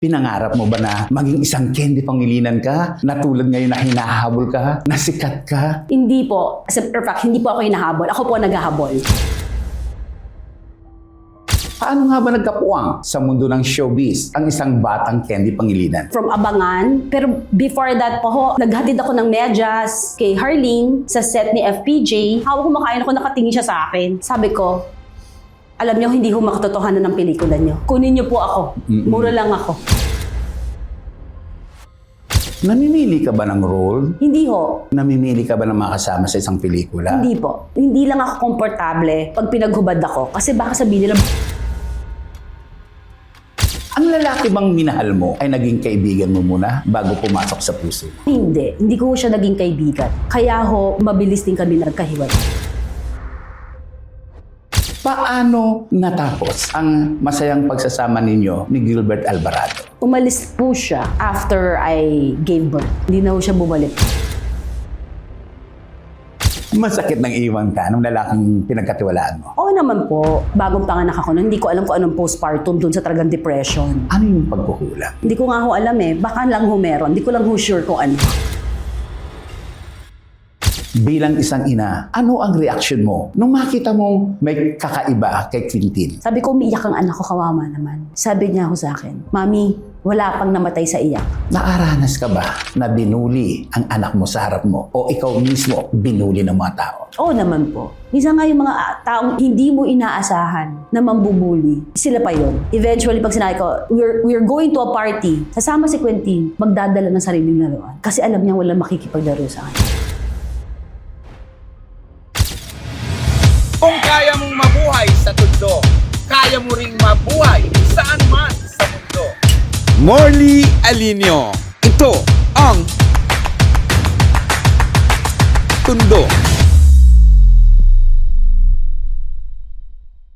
Pinangarap mo ba na maging isang Candy Pangilinan ka? Na tulad ngayon na hinahabol ka? Na sikat ka? Hindi po. As a matter of fact, hindi po ako hinahabol. Ako po naghahabol. Paano nga ba nagkapuwang sa mundo ng showbiz ang isang batang Candy Pangilinan? From Abangan. Pero before that po ho, naghatid ako ng medyas kay Harling sa set ni FPJ. Hawak kumakain ako, nakatingin siya sa akin. Sabi ko, alam niyo, hindi ho makatotohanan ng pelikula niyo. Kunin niyo po ako. Mura lang ako. Namimili ka ba ng role? Hindi ho. Namimili ka ba ng makasama sa isang pelikula? Hindi po. Hindi lang ako komportable pag pinaghubad ako. Kasi baka sabihin nila, Ang lalaki bang minahal mo ay naging kaibigan mo muna bago pumasok sa puso mo? hindi. Hindi ko siya naging kaibigan. Kaya ho, mabilis din kami nagkahiwalay. Paano natapos ang masayang pagsasama ninyo ni Gilbert Alvarado? Umalis po siya after I gave birth. Hindi na ho siya bumalik. Masakit ng iwan ka ng lalaking pinagkatiwalaan mo. Oo naman po. Bagong panganak ako nun, hindi ko alam kung anong postpartum dun sa talagang depression. Ano yung pagkukulang? Hindi ko nga ho alam eh. Baka lang ho meron. Hindi ko lang ho sure kung ano. Bilang isang ina, ano ang reaction mo nung makita mong may kakaiba kay Quintin? Sabi ko, umiiyak ang anak ko, kawawa naman. Sabi niya ho sa akin, Mami, wala pang namatay sa iyak. Naaranas ka ba na binuli ang anak mo sa harap mo o ikaw mismo binuli ng mga tao? Oo naman po. Minsan nga yung mga taong hindi mo inaasahan na mambubuli, sila pa yon. Eventually, pag sinabi ko, we're going to a party, sasama si Quintin, magdadala ng sariling laruan. Kasi alam niya walang makikipaglaro sa akin. Kung kaya mong mabuhay sa tundo, kaya mo ring mabuhay saan man sa mundo. Morley Alinio, ito ang Tundo.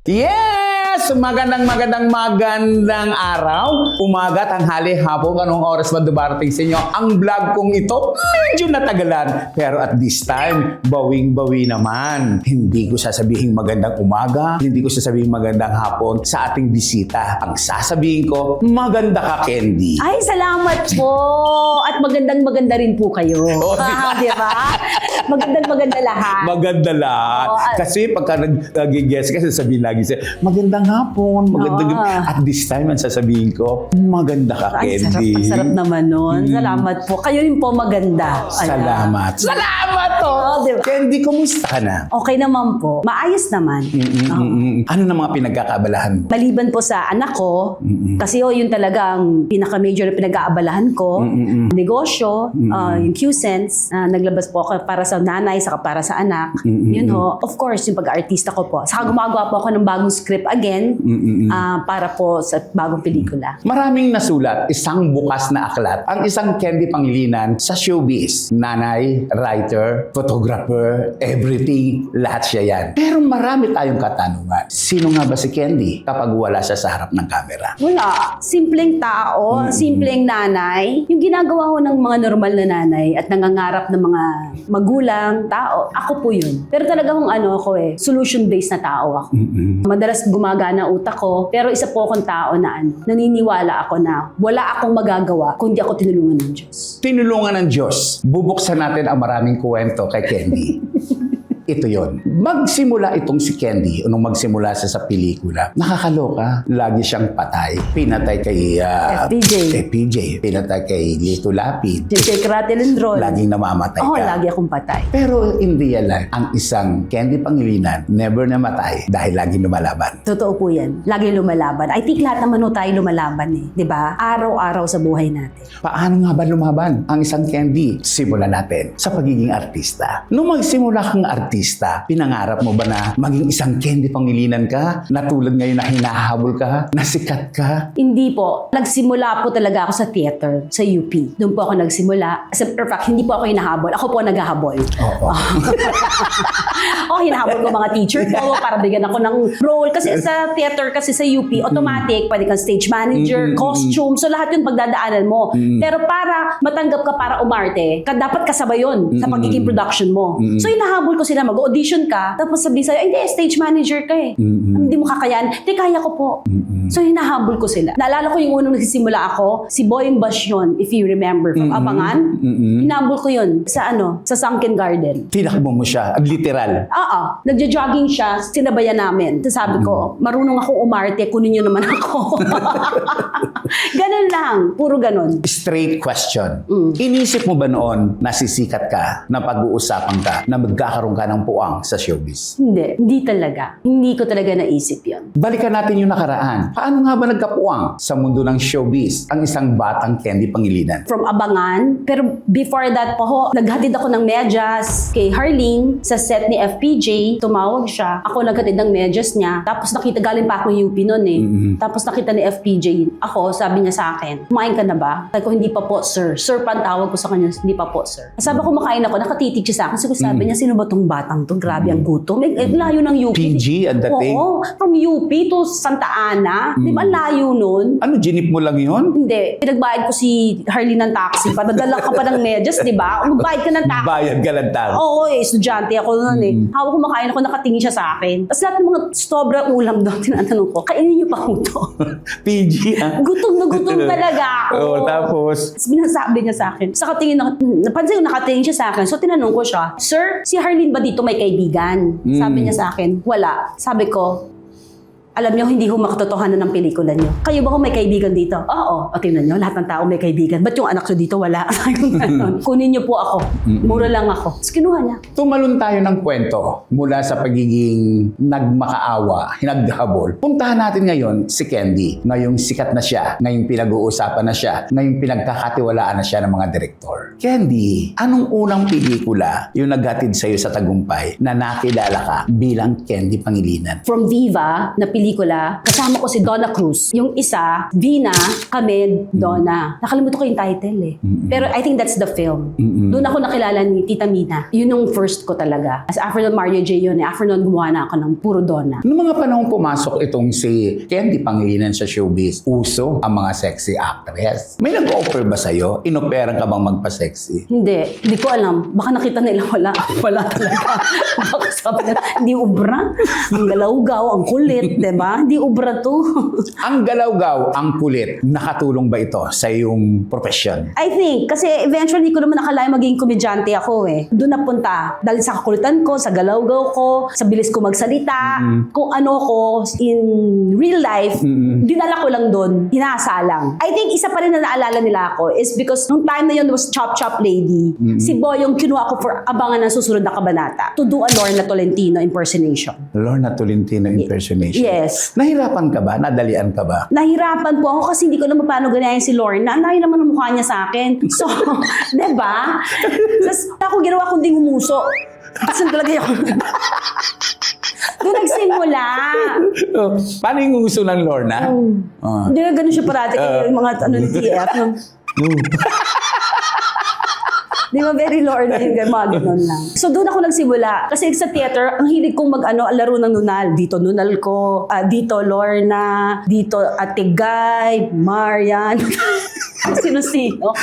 Yes! Magandang araw. Umaga, tanghali, hapon, anong oras ba dumarating sa inyo? Ang vlog kong ito, medyo natagalan. Pero at this time, bawing-bawi naman. Hindi ko sasabihin magandang umaga, hindi ko sasabihin magandang hapon sa ating bisita. Ang sasabihin ko, maganda ka, Candy. Ay, salamat po! At magandang-maganda rin po kayo. Oh, Di ba? Magandang-maganda lahat. Maganda lahat. Oo, Kasi pagka nag-guess ka, sasabihin lagi siya, magandang hapon, magandang At this time, ang sasabihin ko, maganda ka, Ay, Candy. sarap naman nun. Salamat po. Kayo rin po maganda. Ayan. Salamat. Salamat to! Diba? Candy, kumusta ka na? Okay naman po. Maayos naman. Ano na mga pinagkakabalahan mo? Maliban po sa anak ko, kasi yun talaga ang pinaka-major na pinag-aabalahan ko. Negosyo, yung QSense, naglabas po ako para sa nanay, saka para sa anak. Yun ho. Of course, yung pag-artista ko po. Saka gumagawa po ako ng bagong script again para po sa bagong pelikula. Maraming nasulat, isang bukas na aklat, ang isang Candy Pangilinan sa showbiz. Nanay, writer, photographer, everything, lahat siya yan. Pero marami tayong katanungan. Sino nga ba si Candy kapag wala siya sa harap ng camera? Wala. Simpleng tao, simpleng nanay. Yung ginagawa ko ng mga normal na nanay at nangangarap ng mga magulang, tao, ako po yun. Pero talagang solution-based na tao ako. Madalas gumagana ang utak ko, pero isa po akong tao na naniniwala ako na wala akong magagawa kundi ako tinulungan ng Diyos. Tinulungan ng Diyos. Bubuksan natin ang maraming kwento kay Candy. Ito yon. Magsimula itong si Candy, nung magsimula siya sa pelikula, nakakaloka. Lagi siyang patay. Pinatay kay FPJ. Pinatay kay Lito Lapid. Shake, rattle, and roll. Laging namamatay ka. Lagi akong patay. Pero in real life, ang isang Candy Pangilinan never namatay dahil laging lumalaban. Totoo po yan. Lagi lumalaban. I think lahat naman tayo lumalaban eh. 'Di ba? Araw-araw sa buhay natin. Paano nga ba lumaban ang isang Candy? Simulan natin sa pagiging artista. Nung magsimula kang artista, pinangarap mo ba na maging isang Candy Pangilinan ka? Na tulad ngayon na hinahabol ka? Na sikat ka? Hindi po. Nagsimula po talaga ako sa theater, sa UP. Doon po ako nagsimula. As a matter of fact, hindi po ako hinahabol. Ako po naghahabol. Oo. Hinahabol ko mga teacher ko para bigyan ako ng role. Kasi sa theater, kasi sa UP, automatic, pwede kang stage manager, costume. So lahat yun pagdadaanan mo. Pero para matanggap ka para umarte, dapat kasabay yun sa pagiging production mo. So hinahabol ko sila, mag-audition ka, tapos sabihin sa'yo, hindi, stage manager ka eh. Hindi mo kakayan. Hindi, kaya ko po. So, hinahabol ko sila. Naalala ko yung unang nagsisimula ako, si Boyeng Basyon, if you remember, from Abangan. Hinahabol ko yun sa sa Sunken Garden. Tinakbo mo siya, literal. Oo. Nagja-jogging siya, sinabayan namin. Tapos sabi ko, marunong akong umarte, kunin niyo naman ako. Ganun lang. Puro ganun. Straight question. Inisip mo ba noon na sisikat ka, na pag-uusapan ka, na magkakaroon ka ng puwang sa showbiz? Hindi talaga. Hindi ko talaga naisip yun. Balikan natin yung nakaraan. Paano nga ba nagkapuwang sa mundo ng showbiz ang isang batang Candy Pangilinan? From Abangan. Pero before that pa ho, naghatid ako ng medyas kay Harling sa set ni FPJ. Tumawag siya. Ako naghatid ng medyas niya. Tapos nakita, galing pa akong UP noon eh. Tapos nakita ni FPJ. Ako, sabi niya sa akin, kumain ka na ba? Sabi ko, hindi pa po, sir. Sir pa ang tawag ko sa kanya, hindi pa po, sir. Sabi ko, makain ako, nakatitig siya sa akin. Sabi niya, sino ba tong batang to? Grabe ang gutom. Layo ng UP. PG at dating? Oo. From UP to Santa Ana. Di ba ang layo nun? Ano, ginip mo lang yun? Hindi. Pinagbayad ko si Harley ng taxi. Padadala ka pa ng medyas, di ba? Magbayad ka ng taxi. Bayad ka lang tao. Oo, estudyante ako noon eh. Hawak ko makain ako, nakatingin siya sa akin. Tapos lahat ng mga sobrang ulam doon, tinatanong ko, kainin niyo pa ko to. PG, ah. Gutom na gutom talaga ako. Oo, tapos? Tapos binasabi niya sa akin. Sa katingin, napansin ko nakatingin siya sa akin. So tinanong ko siya, Sir, si Harleen ba dito may kaibigan? Sabi niya sa akin, wala. Sabi ko, alam niyo, hindi ho makatotohanan ng pelikula niyo. Kayo ba ho may kaibigan dito? Oo. O tingnan niyo, lahat ng tao may kaibigan. Ba't yung anak niyo dito wala? Kunin niyo po ako. Mura lang ako. Tapos kinuha niya. Tumalon tayo ng kwento mula sa pagiging nagmakaawa, naghabol. Puntahan natin ngayon si Candy. Ngayong sikat na siya, ngayong pinag-uusapan na siya, ngayong pinagkakatiwalaan na siya ng mga direktor. Candy, anong unang pelikula yung naghatid sa'yo sa tagumpay na nakilala ka bilang Candy Pangilinan? From Viva na pelikula, kasama ko si Donna Cruz. Yung isa, Vina, Kamed, Donna. Nakalimutan ko yung title eh. Pero I think that's the film. Doon ako nakilala ni Tita Mina. Yun yung first ko talaga. As after nun, Mario J. yun eh. After nun, gumawa na ako ng puro Donna. Noong mga panahon pumasok itong si Candy Pangilinan sa showbiz, uso ang mga sexy actress. May nag-offer ba sa'yo? Inoperan ka bang magpa-sexy? Hindi ko alam. Baka nakita nila wala talaga. Baka sabi nila, hindi ubra. Ang galawgaw, ang kulit, diba? Hindi ubra to. Ang galawgaw, ang kulit, nakatulong ba ito sa iyong profesyon? I think, kasi eventually ko naman nakalain maging komedyante ako eh. Doon napunta. Dahil sa kakulitan ko, sa galawgaw ko, sa bilis ko magsalita, kung ano ko in real life, dinala ko lang doon, hinaasalang. I think isa pa rin na naalala nila ako is because nung time na yun was Chop Chop Lady, si Boy yung kinuha ko for abangan ng susunod na kabanata to do a Lorna Tolentino impersonation. Lorna Tolentino impersonation. Yes. Nahirapan ka ba? Nadalian ka ba? Nahirapan po ako kasi hindi ko naman paano ganahin si Lorna. Ang layo naman ang mukha niya sa akin. So, diba? Tapos ako ginawa kundi humuso. Saan talaga yun? Doon nagsimula. Paano yung uso ng Lorna? Hindi na ganun siya parati. Yung mga ni TF. Di ba very Lorna yung mga ganun lang. So doon ako nagsimula. Kasi sa theater, ang hilig kong laro ng nunal. Dito nunal ko, dito Lorna, dito Ate Guy, Marian. Sino-sino.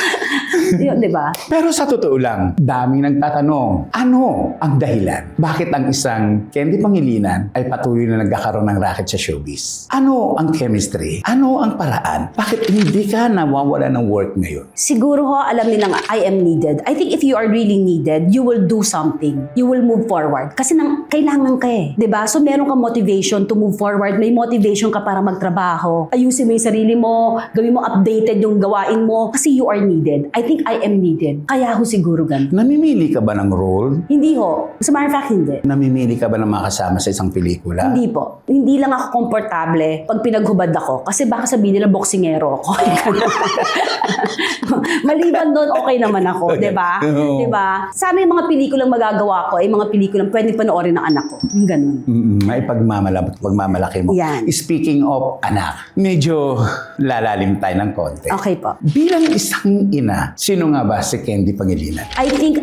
Yun, di ba? Pero sa totoo lang, daming nagtatanong, ano ang dahilan? Bakit ang isang Candy Pangilinan ay patuloy na nagkakaroon ng racket sa showbiz? Ano ang chemistry? Ano ang paraan? Bakit hindi ka nawawala ng work ngayon? Siguro ho, alam nilang I am needed. I think if you are really needed, you will do something. You will move forward. Kasi kailangan ka eh. Diba? So meron kang motivation to move forward. May motivation ka para magtrabaho. Ayusin mo yung sarili mo. Gawin mo updated yung gawain mo. Kasi you are needed. I think I am needed. Kaya ho siguro ganun. Namimili ka ba ng role? Hindi ho. As a matter of fact, hindi. Namimili ka ba ng makasama sa isang pelikula? Hindi po. Hindi lang ako komportable pag pinaghubad ako. Kasi baka sabihin nila boksingero ako. Maliban doon, okay naman ako. Diba? Diba? Sana yung mga pelikulang magagawa ko ay mga pelikulang pwede panoorin ng anak ko. Yung ganun. May pagmamalaki mo. Yan. Speaking of anak, medyo lalalim tayo ng konti. Okay po. Bilang isang ina Sino nga ba si Candy Pangilinan? I think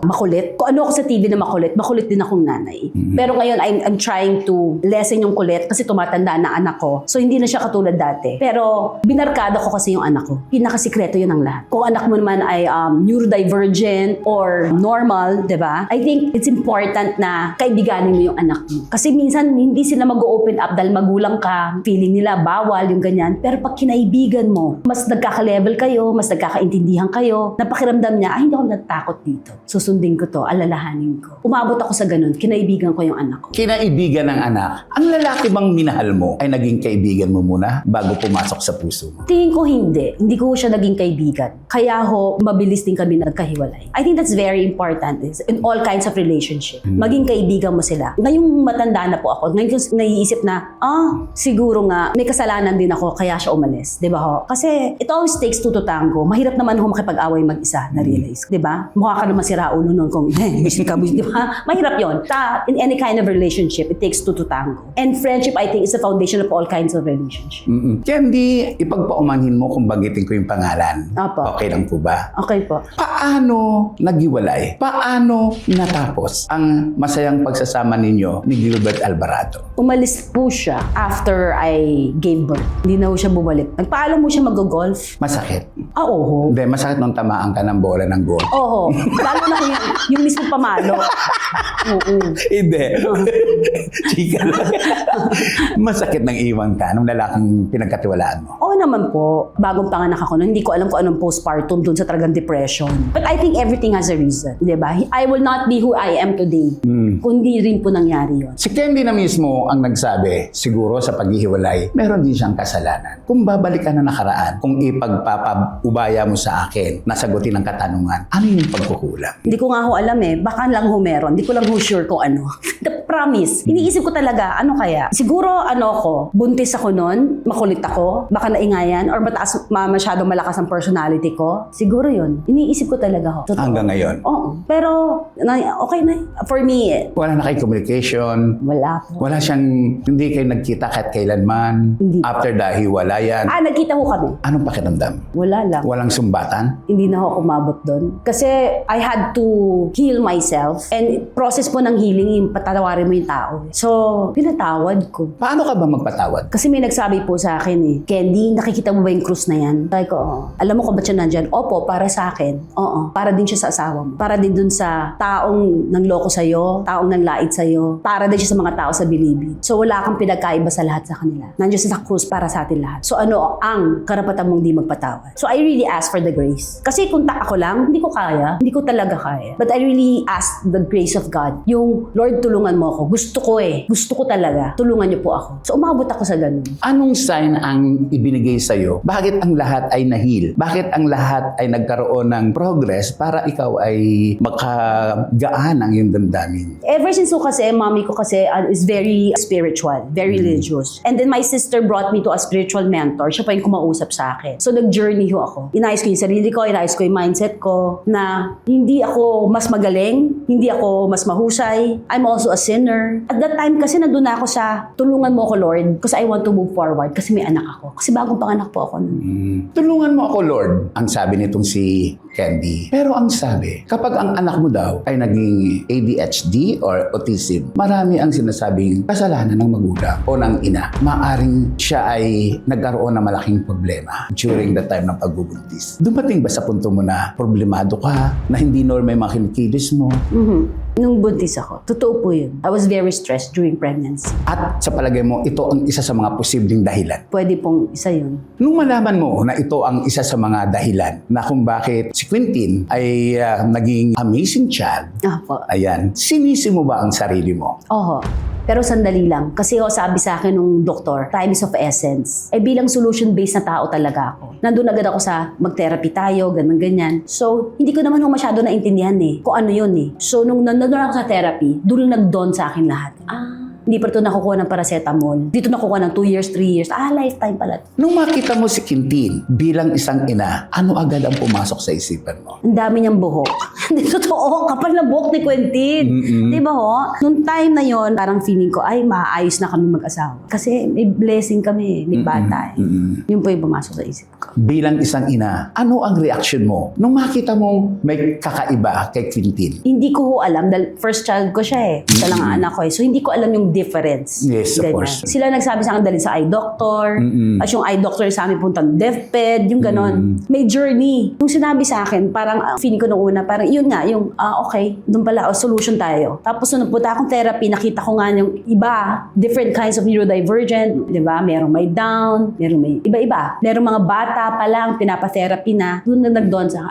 makulit. Kung ano ako sa TV na makulit din akong nanay. Pero ngayon, I'm trying to lessen yung kulit kasi tumatanda na anak ko. So, hindi na siya katulad dati. Pero, binarkada ko kasi yung anak ko. Pinakasikreto yun ang lahat. Kung anak mo naman ay neurodivergent or normal, di ba? I think it's important na kaibiganin mo yung anak mo. Kasi minsan, hindi sila mag-open up dahil magulang ka. Feeling nila, bawal, yung ganyan. Pero pag kinaibigan mo, mas nagkaka-level kayo, mas nagkakaintindihan kayo, napakiramdam niya, ay, hindi ako natakot dito. Susundin ko to, alalahanin ko. Umabot ako sa ganun, kinaibigan ko yung anak ko. Kinaibigan ng anak. Ang lalaki bang minahal mo ay naging kaibigan mo muna bago pumasok sa puso mo? Tingin ko hindi. Hindi ko siya naging kaibigan. Kaya mabilis din kami nagkahiwalay. I think that's very important in all kinds of relationship. Maging kaibigan mo sila. Ngayong matanda na po ako, ngayon ko naiisip na, siguro nga, may kasalanan din ako kaya siya umalis. Di ba ho? Kasi it always takes two to tango. Mahirap naman ho makipag-away mag-isa, na-realize. Di ba? Mukha ka naman si Raulo nun kung, busit ka, di ba? Mahirap yun. In any kind of relationship, it takes two to tango. And friendship, I think, is the foundation of all kinds of relationship. Candy, ipagpaumanhin mo kung bagitin ko yung pangalan. Opo. Okay lang po ba? Okay po. Paano naghiwalay? Paano natapos ang masayang pagsasama ninyo ni Gilbert Alvarado? Umalis po siya after I gave birth. Hindi na ho siya bumalik. Nagpaalam mo siya mag-golf. Masakit. Oo. Hindi, masakit nung tamaan ka ng bola ng golf. Oo. Lalo na kung yung mismo pamalo. Oo. Hindi. Chika lang. Masakit nang iwan ka nung lalaking pinagkatiwalaan mo. Oo naman po. Bagong panganak ako, hindi ko alam kung anong postpartum dun sa talagang depression. But I think everything has a reason. Diba? I will not be who I am today. Kundi rin po nangyari yun. Si Candy na mismo ang nagsabi, siguro sa paghihiwalay, meron din siyang kasalanan. Kung babalik ka na nakaraan, kung ipagpapaubaya mo sa akin, nasagutin ang katanungan, ano yung pagkukulang? Hindi ko nga ho alam baka lang ho meron. Hindi ko lang ho sure kung ano. The promise. Iniisip ko talaga, ano kaya? Siguro, buntis ako nun, makulit ako, baka naingayan, or masyadong malakas ang personality ko. Siguro yun. Iniisip ko talaga ho. Totoo. Hanggang ngayon? Oo. Pero, okay na. For me, Wala na kayo communication? wala po. Wala siyang, hindi kayo nagkita kahit kailanman? Hindi. After the hiwalayan? Nagkita ho kami. Anong pakiramdam? Wala lang. Walang sumbatan? Hindi na ako kumabot doon. Kasi I had to heal myself. And process po ng healing, yung patawarin mo yung tao. So, pinatawad ko. Paano ka ba magpatawad? Kasi may nagsabi po sa akin Candy, nakikita mo ba yung krus na yan? Sabi ko, oo. Alam mo kung ba't siya nandyan? Opo, para sa akin. Oo. Para din siya sa asawa mo. Para din dun sa taong nangloko sa'yo, taong nanglait sa'yo. Para din siya sa mga tao sa bilibid. So, wala kang pinagkaiba sa lahat sa kanila. Nandiyan siya sa krus para sa atin lahat. So, ang karapatan mong di magpatawad? So, I really ask for the grace. Kasi kung ako lang, hindi ko kaya. Hindi ko talaga kaya. But I really ask the grace of God. Yung, Lord, tulungan mo ako. Gusto ko Gusto ko talaga. Tulungan niyo po ako. So, umabot ako sa ganun. Anong sign ang ibinigay sa'yo? Bakit ang lahat ay nahil? Bakit ang lahat ay nagkaroon ng progress para ikaw ay makagaan ang iyong damdamin? Ever since mommy ko kasi is very spiritual, very religious. And then my sister brought me to a spiritual mentor. Siya pa yung kumausap sa akin. So nag-journey ho ako. Inayos ko yung sarili ko, inayos ko yung mindset ko na hindi ako mas magaling, hindi ako mas mahusay. I'm also a sinner. At that time kasi nandun na ako sa tulungan mo ako Lord because I want to move forward kasi may anak ako. Kasi bagong panganak po ako nun. Tulungan mo ako, Lord, ang sabi nitong si Candy. Pero ang sabi, kapag ang anak mo daw ay naging ADHD or autism, marami ang sinasabing kasalanan ng magulang o ng ina. Maaring siya ay nagkaroon ng malaking problema during the time ng pagbubuntis. Dumating ba sa punto mo na problemado ka, na hindi normal yung mga kinikilos mo? Nung buntis ako, totoo po yun. I was very stressed during pregnancy. At sa palagay mo, ito ang isa sa mga posibleng dahilan. Pwede pong isa yun. Nung malaman mo na ito ang isa sa mga dahilan na kung bakit si Quintin ay naging amazing child, Po. ayan, sinisi mo ba ang sarili mo? Oho. Pero sandali lang. Kasi sabi sa akin nung doktor, time is of essence. Bilang solution-based na tao talaga ako. Nandun agad ako sa mag-therapy tayo, ganyan-ganyan. So, hindi ko naman masyado naintindihan kung ano yun So, nung nandun ako sa therapy, doon nag-dawn sa akin lahat. Hindi pa ito nakukuha ng paracetamol. Dito nakukuha ng 2 years, 3 years. Lifetime pala. Nung makita mo si Quintin bilang isang ina, ano agad ang pumasok sa isipan mo? Ang dami niyang buhok. Hindi totoo. Kapal na buhok ni Quentin. Di ba ho? Nung time na yon, parang feeling ko, ay, maayos na kami mag-asawa. Kasi may blessing kami, may bata. Yun po yung pumasok sa isip ko. Bilang isang ina, ano ang reaction mo nung makita mo may kakaiba kay Quintin? Hindi ko ho alam, dahil first child ko siya eh. Isa lang ang anak ko eh. So hindi ko alam yung difference. Yes, of Ganyan. course. Sila nagsabi sa akin dalhin sa eye doctor. At yung eye doctor sa amin puntang deathbed, yung ganon. May journey. Nung sinabi sa akin, parang feeling ko nung una, parang yun nga, yung okay, doon pala, solution tayo. Tapos nung punta akong therapy, nakita ko nga yung iba, different kinds of neurodivergent, di ba? Merong may down, merong may iba-iba. Merong mga bata pa lang, pinapa-therapy na. Doon na nagdoon sa,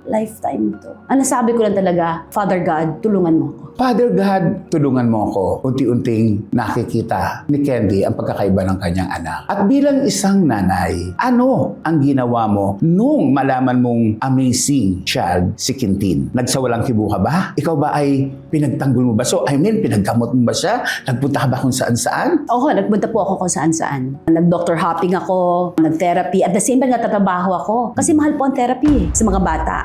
lifetime to. Ang nasabi ko lang talaga, Father God, tulungan mo ako. Father God, tulungan mo ako. Unti-unting nakikita ni Candy ang pagkakaiba ng kanyang anak. At bilang isang nanay, ano ang ginawa mo nung malaman mong amazing child si Quintin? Nagsawalang kibo ka ba? Ikaw ba ay pinagtanggol mo ba? So, pinagkamot mo ba siya? Nagpunta ka ba kung saan-saan? Oo, nagpunta po ako kung saan-saan. Nag-doctor hopping ako, nag-therapy. At the same time, nagtatrabaho ako. Kasi mahal po ang therapy sa mga bata.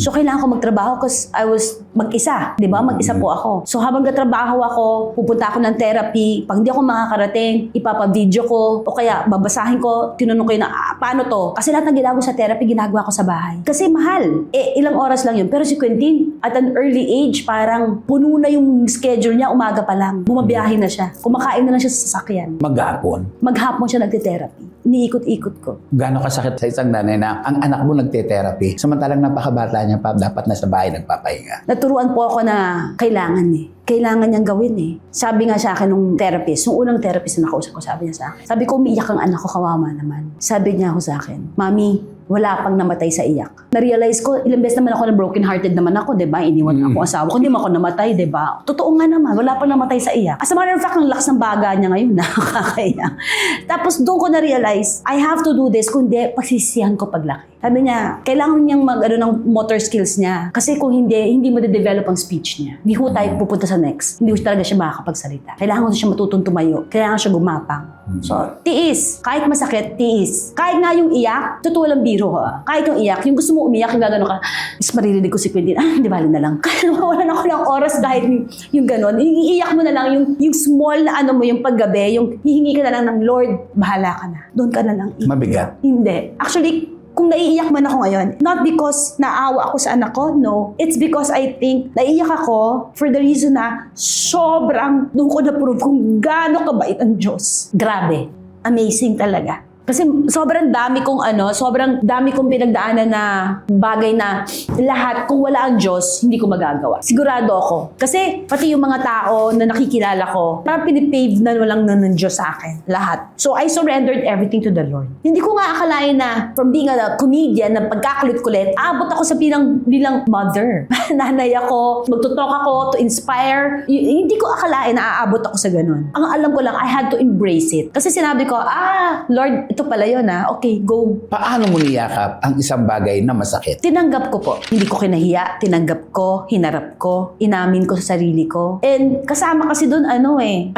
So, kailangan ko magtrabaho kasi I was mag-isa. Di ba? Mag-isa po ako. So, habang nagtrabaho ako, pupunta ako ng therapy. Pag hindi ako makakarating, ipapa-video ko. O kaya, babasahin ko, tinanong ko yun na, paano to? Kasi lahat ng ginagawa sa therapy, ginagawa ko sa bahay. Kasi mahal. Ilang oras lang yun. Pero si Quentin, at an early age, parang puno na yung schedule niya, umaga pa lang. Bumabiyahe na siya. Kumakain na lang siya sa sasakyan. Maghapon. Maghapon siya nagte-therapy. Iniikot-ikot ko. Gano'ng kasakit sa isang nanay na ang anak mo nagte-therapy, samantalang napakabata niya pa, dapat nasa bahay nagpapahinga. Naturuan po ako na kailangan Kailangan niyang gawin Sabi nga sa akin nung therapist, nung unang therapist na nakausap ko, sabi niya sa akin. Sabi ko, umiiyak ang anak ko, kawawa naman. Sabi niya ako sa akin, Mami, wala pang namatay sa iyak. Na-realize ko, ilang beses naman ako na broken-hearted naman ako, di ba? Iniwan ako asawa ko, hindi mo ako namatay, di ba? Totoo nga naman, wala pang namatay sa iyak. As a matter of fact, ang lakas ng baga niya ngayon, nakakaiyak. Tapos doon ko na-realize, I have to do this, kundi pagsisihan ko paglaki. Sabi niya, kailangan niyang ng motor skills niya. Kasi kung hindi mo de-develop ang speech niya. Hindi ko tayo pupunta sa next. Hindi ko talaga siya makakapagsalita. Kailangan ko siya matutong tumayo. Kailangan siya gumapang. So, tiis. Kahit masakit, tiis. Kahit nga yung iyak, totoo lang biro ha. Kahit yung iyak, yung gusto mo umiyak, yung gano'n ka, is maririnig ko si Quentin, di bali na lang. Kaya nawawalan ako ng oras kahit yung gano'n. Iiyak mo na lang, yung small na yung paggabi, yung hihingi ka na lang ng Lord, bahala ka na. Doon ka na lang. Mabigat. Hindi. Actually, kung naiiyak man ako ngayon, not because naawa ako sa anak ko, no. It's because I think naiiyak ako for the reason na sobrang doon ko na-prove kung gaano kabait ang Diyos. Grabe. Amazing talaga. Kasi sobrang dami kong pinagdaanan na bagay na lahat, kung wala ang Diyos, hindi ko magagawa. Sigurado ako. Kasi pati yung mga tao na nakikilala ko, parang pinipave na walang ng Diyos sa akin. Lahat. So I surrendered everything to the Lord. Hindi ko nga akalain na from being a comedian, na pagkakulit-kulit, abot ako sa bilang mother. Nanay ako, magtutok ako to inspire. Hindi ko akalain na aabot ako sa ganun. Ang alam ko lang, I had to embrace it. Kasi sinabi ko, Lord, ito pala yun okay, go. Paano mo niyakap ang isang bagay na masakit? Tinanggap ko po. Hindi ko kinahiya. Tinanggap ko, hinarap ko, inamin ko sa sarili ko. And kasama kasi doon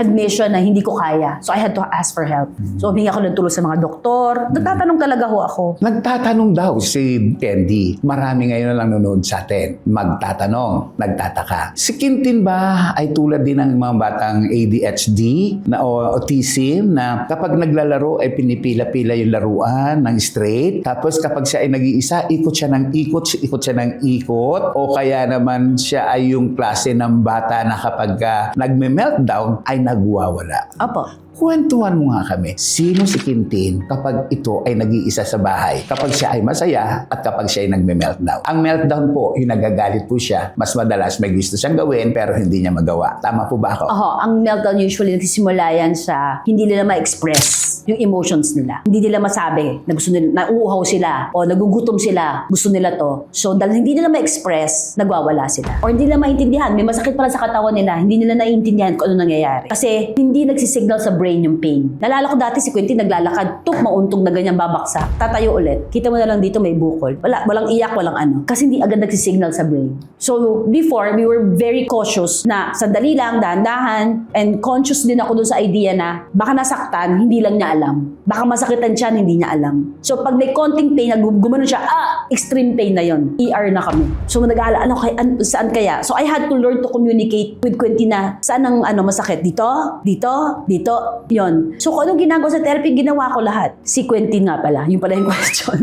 admission na hindi ko kaya. So I had to ask for help. So humingi ako ng tulong sa mga doktor. Nagtatanong talaga ako. Nagtatanong daw si Candy. Marami ngayon na lang nanonood sa atin. Magtatanong, nagtataka. Si Quintin ba ay tulad din ng mga batang ADHD na o autism na kapag naglalaro ay pinipila yung laruan ng straight. Tapos kapag siya ay nag-iisa, ikot siya ng ikot. O kaya naman siya ay yung klase ng bata na kapag nagme-meltdown ay nagwawala. Opo. Kwentuhan mo nga kami, sino si Quintin kapag ito ay nag-iisa sa bahay? Kapag siya ay masaya at kapag siya ay nagme-meltdown. Ang meltdown po, yung nagagalit po siya. Mas madalas may gusto siyang gawin pero hindi niya magawa. Tama po ba ako? Ang meltdown usually nagsisimula yan sa hindi nila ma-express yung emotions nila. Hindi nila masabi na gusto nila, nauuhaw sila o nagugutom sila, gusto nila to. So dahil hindi nila ma-express, nagwawala sila. Or hindi nila maintindihan, may masakit pala sa katawan nila, hindi nila naiintindihan kung ano nangyayari. Kasi hindi nagsisignal sa brain yung pain. Nalala ko dati si Quentin naglalakad, mauntog na ganyan babaksak. Tatayo ulit. Kita mo na lang dito may bukol. Walang iyak, walang ano. Kasi hindi agad nagsisignal sa brain. So before, we were very cautious na sandali lang, dahan-dahan, and conscious din ako dun sa idea na baka nasaktan, hindi lang niya alam. Baka masakitan siya, hindi niya alam. So pag may konting pain, gumanon siya, extreme pain na yon. ER na kami. So nag-aalala ko, saan kaya? So I had to learn to communicate with Quentin na saan ang masakit? Dito? Dito? Dito? Yon. So kung anong ginagawa sa therapy, ginawa ko lahat. Si Quentin nga pala. Yung pala yung question.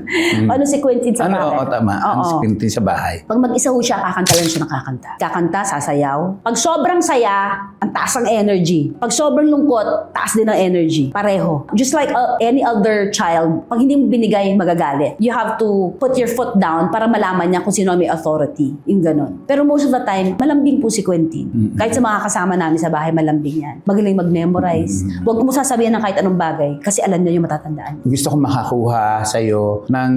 Ano si Quentin sa bahay? Oo, tama. Ano si Quentin sa bahay? Pag mag-isa ho siya, kakanta lang siya ng kakanta. Kakanta, sasayaw. Pag sobrang saya, ang taas ng energy. Pag sobrang lungkot, taas din ng energy. Pareho. Just like any other child, pag hindi mo binigay, magagalit. You have to put your foot down para malaman niya kung sino may authority. Yung ganon. Pero most of the time, malambing po si Quentin. Kahit sa mga kasama namin sa bahay, malambing yan. Magaling mag-memorize. Huwag mo sasabihin ng kahit anong bagay kasi alam niya yung matatandaan. Gusto kong makakuha sa'yo ng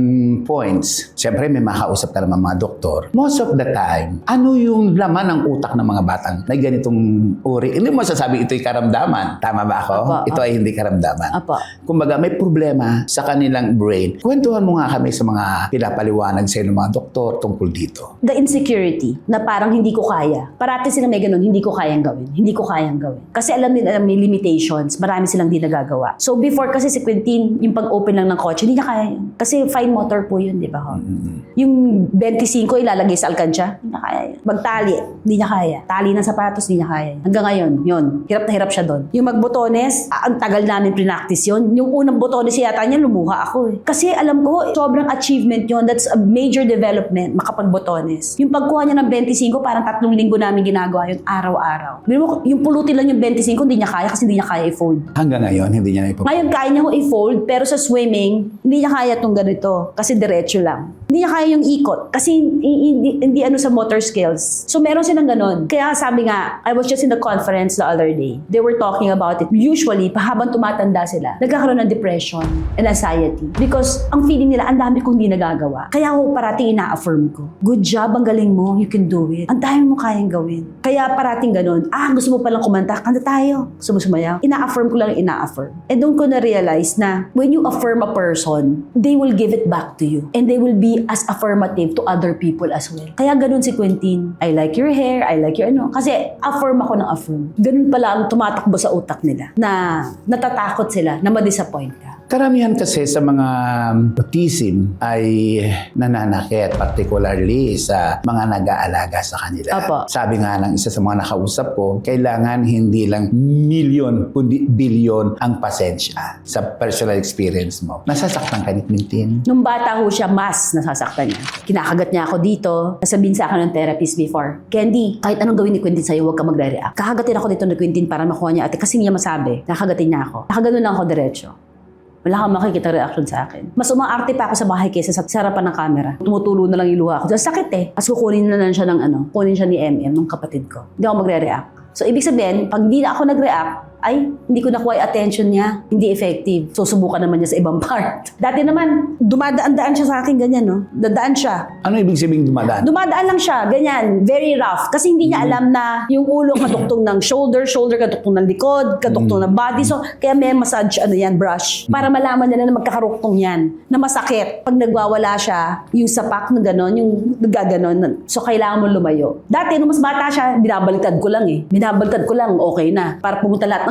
points. Siyempre, may makausap ka naman mga doktor. Most of the time, ano yung laman ng utak ng mga batang may ganitong uri? Hindi mo sasabi ito'y karamdaman. Tama ba ako? Apo, Ito ay hindi karamdaman. Apo. Kumbaga, may problema sa kanilang brain. Kwentuhan mo nga kami sa mga pinapaliwanag sa'yo ng mga doktor tungkol dito. The insecurity na parang hindi ko kaya. Parati sila may ganun, hindi ko kayang gawin. Hindi ko kayang gawin. Kasi alam nila may limitations. Marami silang di nagagawa. So before kasi si Quentin, yung pag-open lang ng kotse, hindi niya kaya yun. Kasi fine motor po yun, di ba? Yung 25 ilalagay sa alkansya, hindi niya kaya yun. Magtali, hindi niya kaya. Tali ng sapatos, hindi niya kaya yun. Hanggang ngayon, yun. Hirap na hirap siya doon. Yung magbotones, ang tagal namin practice yun. Yung unang botones yata niya, lumuha ako eh. Kasi alam ko, sobrang achievement yun. That's a major development, makapagbotones. Yung pagkuha niya ng 25, parang 3 linggo namin ginagawa yun, araw-araw. Yung pulutin lang yung 25, hindi niya kaya kasi hindi niya kaya i-fold. Hanggang ngayon, hindi niya na Ngayon, kaya niya i-fold, pero sa swimming, hindi niya kaya itong ganito. Kasi diretso lang. Hindi niya kaya yung ikot. Kasi hindi ano sa motor skills. So, meron silang ganun. Kaya sabi nga, I was just in the conference the other day. They were talking about it. Usually, habang tumatanda sila, nagkakaroon ng depression and anxiety. Because ang feeling nila, ang dami kong hindi nagagawa. Kaya ako parating ina-affirm ko. Good job, ang galing mo. You can do it. Ang dami mo kayang gawin. Kaya parating ganun. Gusto mo palang kumanta. Kanta tayo. Gusto mo sumayaw. Ina-affirm ko lang ina-affirm. And doon ko na-realize na when you affirm a person, they will give it back to you. And they will be as affirmative to other people as well. Kaya ganun si Quentin. I like your hair. I like your ano. Kasi affirm ako ng affirm. Ganun pala ang tumatakbo sa utak nila. Na natatakot sila na ma-disappoint ka. Karamihan kasi sa mga autism ay nananakit, particularly sa mga nag-aalaga sa kanila. Apo. Sabi nga ng isa sa mga nakausap ko, kailangan hindi lang milyon, kundi bilyon ang pasensya sa personal experience mo. Nasasaktan ka ni Quentin? Nung bata ho siya, mas nasasaktan niya. Kinakagat niya ako dito. Nasabihin sa akin ng therapist before, Candy, kahit anong gawin ni Quentin sa'yo, huwag ka magre-react. Kakagatin ako dito ni Quentin para makuha niya ate kasi niya masabi. Nakagatin niya ako. Nakaganon lang ako diretso. Wala kang makikita reaction sa akin. Mas umaarte pa ako sa bahay kaysa sa harapan ng camera. Tumutulo na lang yung luha ko. Sakit eh. As kukunin na lang siya ng kunin siya ni MM, ng kapatid ko. Hindi ako magre-react. So, ibig sabihin, pag di na ako nag-react, ay, hindi ko nakuha yung attention niya. Hindi effective. So, subukan naman niya sa ibang part. Dati naman, dumadaan-daan siya sa akin, ganyan, no? Dadaan siya. Ano ibig sabihin dumadaan? Dumadaan lang siya, ganyan, very rough. Kasi hindi niya alam na yung ulo katuktong ng shoulder katuktong ng likod, katuktong ng body. So, kaya may massage, brush. Para malaman nila na magkakaruktong yan, na masakit. Pag nagwawala siya, yung sapak na gano'n, yung nagaganon. So, kailangan mo lumayo. Dati, nung mas bata siya, binabaliktad ko lang eh. Binabaliktad ko lang, okay na. Para pumunta lahat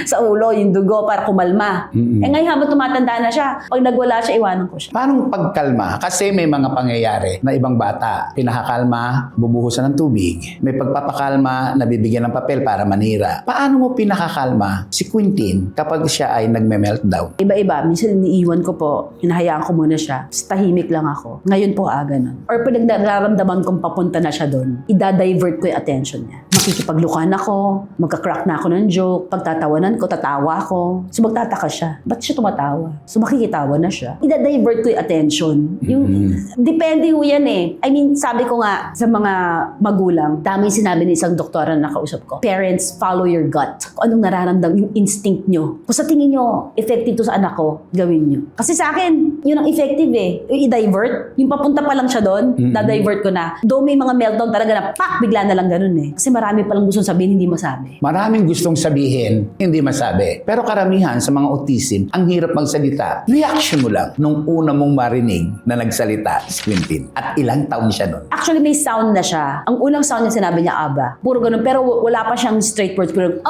sa ulo, yung dugo, para kumalma. Ngayon, habang tumatanda na siya, pag nagwala siya, iwanan ko siya. Paano pagkalma? Kasi may mga pangyayari na ibang bata, pinakakalma, bubuhusan ng tubig. May pagpapakalma, nabibigyan ng papel para manira. Paano mo pinakakalma si Quentin kapag siya ay nagme-meltdown? Iba-iba. Minsan iniiwan ko po, hinahayaan ko muna siya. Tahimik lang ako. Ngayon po, ganun. Or pag nararamdaman kong papunta na siya doon, i-divert ko yung attention niya. makikipaglukan ako, magka-crack na ako ng joke, pagtatawanan ko, tatawa ako. So magtataka siya, ba't siya tumatawa? So makikitawa na siya. Ida-divert ko yung attention. Yung, depende ho yan eh. I mean, sabi ko nga sa mga magulang, tama yung sinabi ni isang doktora na nakausap ko, parents, follow your gut. Kung anong nararamdam, yung instinct nyo. Kung sa tingin nyo, effective to sa anak ko, gawin nyo. Kasi sa akin, yun ang effective eh. Yung i-divert, yung papunta pa lang siya doon, na-divert ko na. Though may mga meltdown talaga na, pak, bigla na lang ganun eh. Kasi marami palang gustong sabihin, hindi masabi. Maraming gustong sabihin, hindi masabi. Pero karamihan sa mga autism, ang hirap magsalita. Reaction mo lang nung una mong marinig na nagsalita si Quintin. At ilang taon siya nun. Actually, may sound na siya. Ang unang sound niya sinabi niya, Aba. Puro ganun. Pero wala pa siyang straight words. Pero,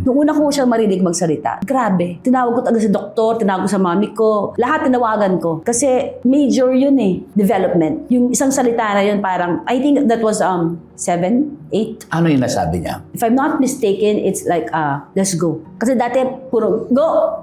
Nung una ko siyang marinig magsalita, grabe. Tinawag ko agad sa doktor, tinawag ko sa mami ko. Lahat tinawagan ko. Kasi major yun eh. Development. Yung isang salita na yun, parang, I think that was 7, 8. Ano yung nasabi niya? If I'm not mistaken, it's like, let's go. Kasi dati, puro, go!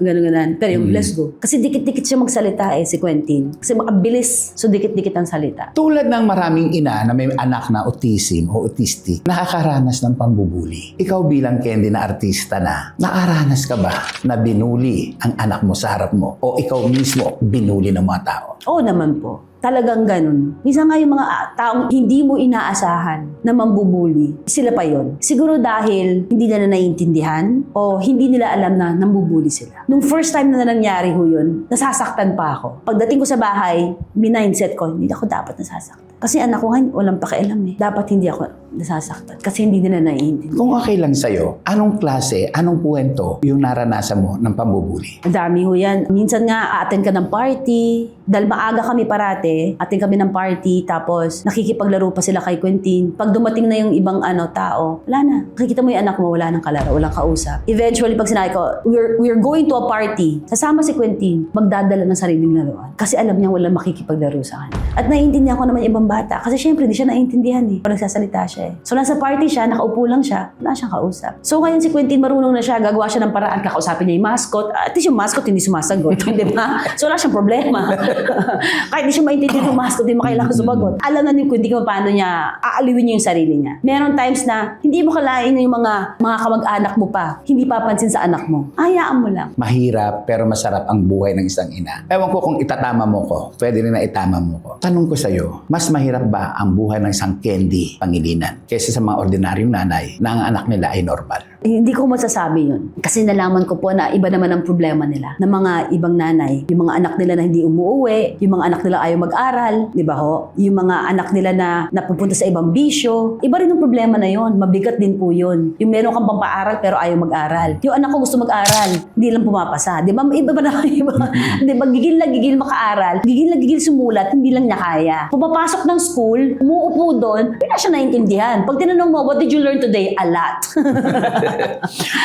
Ganun. Pero yung let's go. Kasi dikit-dikit siya magsalita si Quentin. Kasi makabilis, so dikit-dikit ang salita. Tulad ng maraming ina na may anak na autism o autistic, nakakaranas ng pambubuli. Ikaw bilang Candy na artista na, nakaranas ka ba na binuli ang anak mo sa harap mo? O ikaw mismo binuli ng mga tao? Oo naman po. Talagang ganun. Minsan nga yung mga taong hindi mo inaasahan na mambubuli, sila pa yon. Siguro dahil hindi nila naiintindihan o hindi nila alam na nambubuli sila. Nung first time na nangyari ho yun, nasasaktan pa ako. Pagdating ko sa bahay, mindset ko, hindi ako dapat nasasaktan. Kasi anak ko nga, walang pakialam eh. Dapat hindi ako nasasaktan. Kasi hindi nila naiintindihan. Kung okay lang sa'yo, anong klase, anong kwento yung naranasan mo ng pambubuli? Ang dami ho yan. Minsan nga, attend ka ng party. Dahil maaga kami parate, attend kami ng party, tapos nakikipaglaro pa sila kay Quentin. Pag dumating na yung ibang tao, wala na. Nakikita mo yung anak mo, wala nang kalaro, walang kausap. Eventually, pag sinabi ko, we're going to a party, sasama si Quentin, magdadala ng sariling laruan. Kasi alam niya walang makikipaglaro sa kanya. At naiintindihan ko naman yung ibang bata. Kasi syempre, hindi siya naiintindihan eh. Pag nagsasalita siya eh. So, nasa party siya, nakaupo lang siya, wala siyang kausap. So, ngayon si Quentin marunong na siya, gagawa siya ng paraan, kakausapin niya yung mascot. At least yung mascot hindi sumasagot, di ba? So, wala siyang problema. Kahit di siya maintindihan yung mascot, di mo kailangan sumagot. Alam na ni Quentin kung paano niya aaliwin niya yung sarili niya. Meron times na hindi mo kalain yung mga kamag-anak mo pa, hindi papansin sa anak mo. Hayaan mo lang. Mahirap pero masarap ang buhay ng isang ina. Ewan ko kung itatama mo ko, pwede rin na itama mo ko. Tanong ko sa'yo, mas mahirap ba ang buhay ng isang Candy Pangilinan kaysa sa mga ordinaryong nanay na ang anak nila ay normal? Hindi ko masasabi yun. Kasi nalaman ko po na iba naman ang problema nila. Na mga ibang nanay, yung mga anak nila na hindi umuuwi, yung mga anak nila ayaw mag-aral, di ba ho? Yung mga anak nila na napupunta sa ibang bisyo. Iba rin ang problema na yun. Mabigat din po yun. Yung meron kang pampaaral pero ayaw mag-aral. Yung anak ko gusto mag-aral, hindi lang pumapasa. Di ba? Iba ba na? Di ba? Gigil na gigil makaaral, gigil na gigil sumulat, hindi lang niya kaya. Pumapasok ng school, umuupo doon, hindi na siya naintindihan. Pag tinanong mo, what did you learn today? A lot.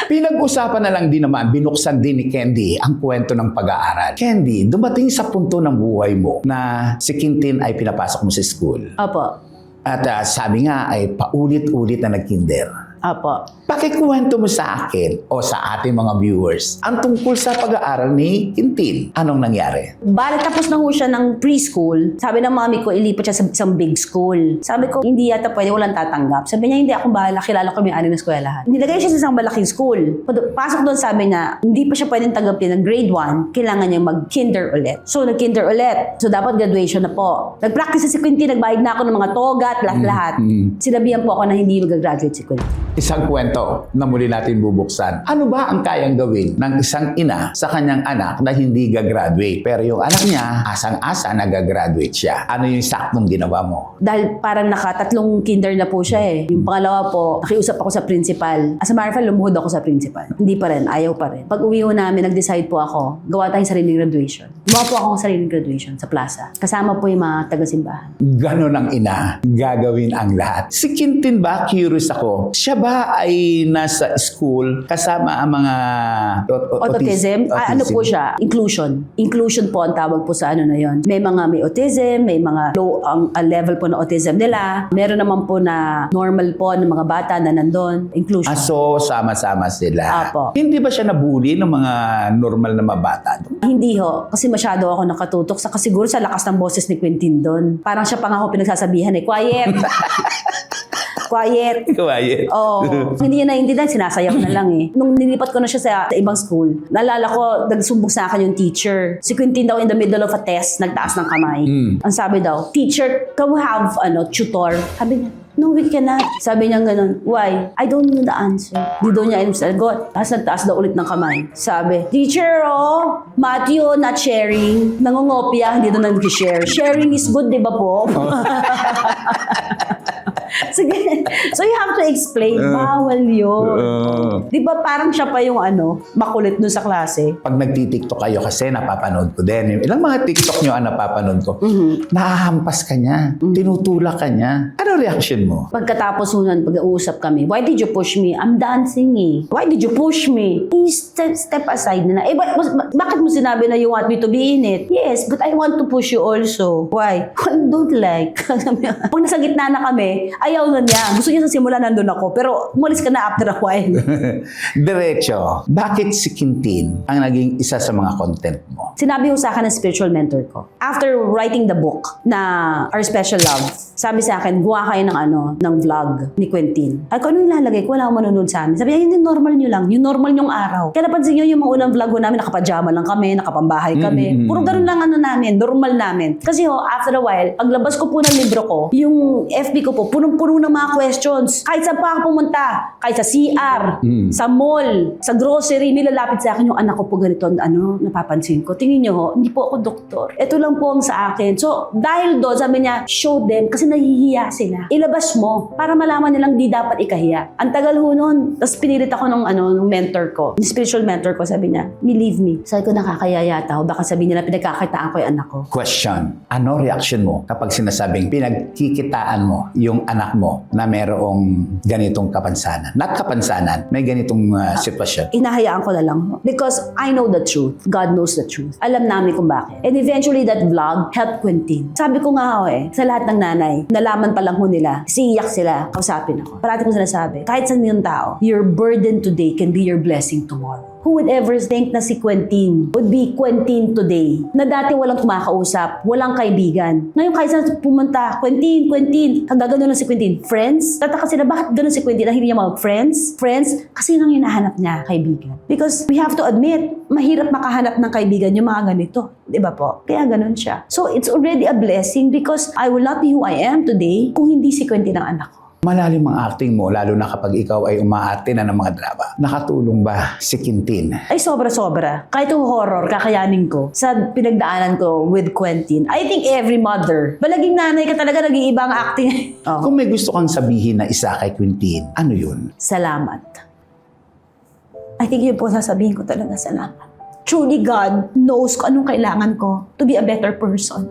Pinag-usapan na lang din naman, binuksan din ni Candy ang kwento ng pag-aaral. Candy, dumating sa punto ng buhay mo na si Quintin ay pinapasok mo sa school. Opo. At sabi nga ay paulit-ulit na nag-kinder. Opo. Pakikwento mo sa akin o sa ating mga viewers ang tungkol sa pag-aaral ni Quintin. Anong nangyari? Bale, tapos na ho siya ng preschool. Sabi ng mami ko, ilipat siya sa isang big school. Sabi ko, hindi yata pwede, walang tatanggap. Sabi niya, hindi ako bahala, kilala ko may-ari ng eskwelahan. Nilagay siya sa isang malaking school. Pasok doon, sabi niya, hindi pa siya pwedeng tanggapin ng grade 1, kailangan niya mag-kinder ulit. So, nag-kinder ulit. So, dapat graduation na po. Nag-practice na si Quintin, nagbayad na ako ng mga toga at lahat-lahat. Sinabihan po ako na hindi mag-graduate si Quintin. Isang kwento na muli natin bubuksan. Ano ba ang kayang gawin ng isang ina sa kanyang anak na hindi gagraduate? Pero yung anak niya, asang-asa na gagraduate siya. Ano yung saktong ginawa mo? Dahil parang nakatatlong kinder na po siya eh. Yung pangalawa po, nakiusap ako sa principal. As a matter of fact, lumuhod ako sa principal. Hindi pa rin, ayaw pa rin. Pag uwi ho namin, nag-decide po ako, gawa tayong sariling graduation. Gumawa po ako ng sariling graduation sa plaza. Kasama po yung mga taga-simbahan. Ganon ang ina, gagawin ang lahat. Si Quintin ba, curious ako, siya ba ay nasa school kasama ang mga Autism? Ano po siya? Inclusion. Inclusion po ang tawag po sa ano na yon. May mga may autism, may mga low ang level po na autism nila. Meron naman po na normal po ng mga bata na nandun. Inclusion. So, sama-sama sila. Apo. Hindi ba siya nabully ng mga normal na mga bata? Hindi ho. Kasi masyado ako nakatutok sa kasiguro sa lakas ng boses ni Quentin doon. Parang siya pa nga ako pinagsasabihan quiet. Quiet. Quiet. Oo. Hindi niya naiintindihan, sinasayaw na lang eh. Nung nilipat ko na siya sa ibang school, naalala ko, nagsumbong sa akin yung teacher. Si Quintin daw in the middle of a test, nagtaas ng kamay. Ang sabi daw, teacher, can we have tutor? Sabi niya, no, we cannot. Sabi niya ganun, why? I don't know the answer. Di daw niya alam sa sagot. Tapos nagtaas daw ulit ng kamay. Sabi, teacher, Matthew, not sharing. Nangungopia, hindi daw nag-share. Sharing is good, di ba po? Sige. So you have to explain, bawal yun. Di ba parang siya pa yung makulit dun sa klase? Pag nagtitiktok kayo kasi napapanood ko din. Yung ilang mga TikTok nyo ang napapanood ko. Nahahampas ka niya. Tinutulak ka niya. Ano reaction mo? Pagkatapos hunan, pag-uusap kami, why did you push me? I'm dancing eh. Why did you push me? Step aside na. Eh, bakit mo sinabi na you want me to be in it? Yes, but I want to push you also. Why? I don't like. Pag nasa gitna na kami, ayaw na niya. Gusto niya sa simula nandun ako. Pero umalis ka na after a while. Diretso, bakit si Quintin ang naging isa sa mga content mo? Sinabi ko sa akin ng spiritual mentor ko. After writing the book na Our Special Love, sabi sa akin, gawa kayo ng vlog ni Quintin. Ay, kung ano yung lalagay ko, wala akong manonood sa amin. Sabi niya, yun yung normal nyo lang. Yung normal nyong araw. Kaya napansin nyo yung mga unang vlog ko namin, nakapajama lang kami, nakapambahay kami. Puro ganun lang namin, normal namin. Kasi after a while, paglabas ko po ng libro ko, yung FB ko po, punong-puno ng mga questions. Kahit saan pa ako pumunta, kahit sa CR, sa mall, sa grocery, nilalapit sa akin yung anak ko po ganito, napapansin ko. Tingin nyo ho, hindi po ako doktor. Ito lang po ang sa akin. So, dahil doon, sabi niya, show them, kasi nahihiya sila. Ilabas mo, para malaman nilang di dapat ikahiya. Ang tagal ho nun, tapos pinilit ako ng mentor ko, yung spiritual mentor ko, sabi niya, believe me. Sabi ko, nakakaya yata ho, baka sabihin nila, pinagkakitaan ko yung anak ko. Question, ano reaction mo kapag sinasabing pinagkikitaan mo yung anak mo na merong ganitong kapansanan? Not kapansanan, may ganitong sitwasyon. Inahayaan ko na lang ho. Because I know the truth. God knows the truth. Alam namin kung bakit. And eventually, that vlog helped Quintin. Sabi ko nga ho sa lahat ng nanay, nalaman pa lang ho nila, iiyak sila, kausapin ako. Parati ko sinasabi, kahit saan yung tao, your burden today can be your blessing tomorrow. Who would ever think na si Quintin would be Quintin today? Na dati walang kumakausap, walang kaibigan. Ngayon kahit saan pumunta, Quintin, ang gagano lang si Quintin. Friends? Tataka sila, bakit gano'n si Quintin? Hindi niya friends? Kasi yun ang hinahanap niya, kaibigan. Because we have to admit, mahirap makahanap ng kaibigan yung mga ganito. Diba po? Kaya ganun siya. So it's already a blessing because I will not be who I am today kung hindi si Quintin ang anak ko. Malalim ang acting mo, lalo na kapag ikaw ay umaarte na ng mga drama. Nakatulong ba si Quintin? Ay, sobra-sobra. Kahit yung horror, kakayanin ko sa pinagdaanan ko with Quintin. I think every mother, balaging nanay ka talaga, nag-iiba ang acting. Kung may gusto kang sabihin na isa kay Quintin, ano yun? Salamat. I think yun po sasabihin ko talaga, salamat. Truly, God knows kung anong kailangan ko to be a better person.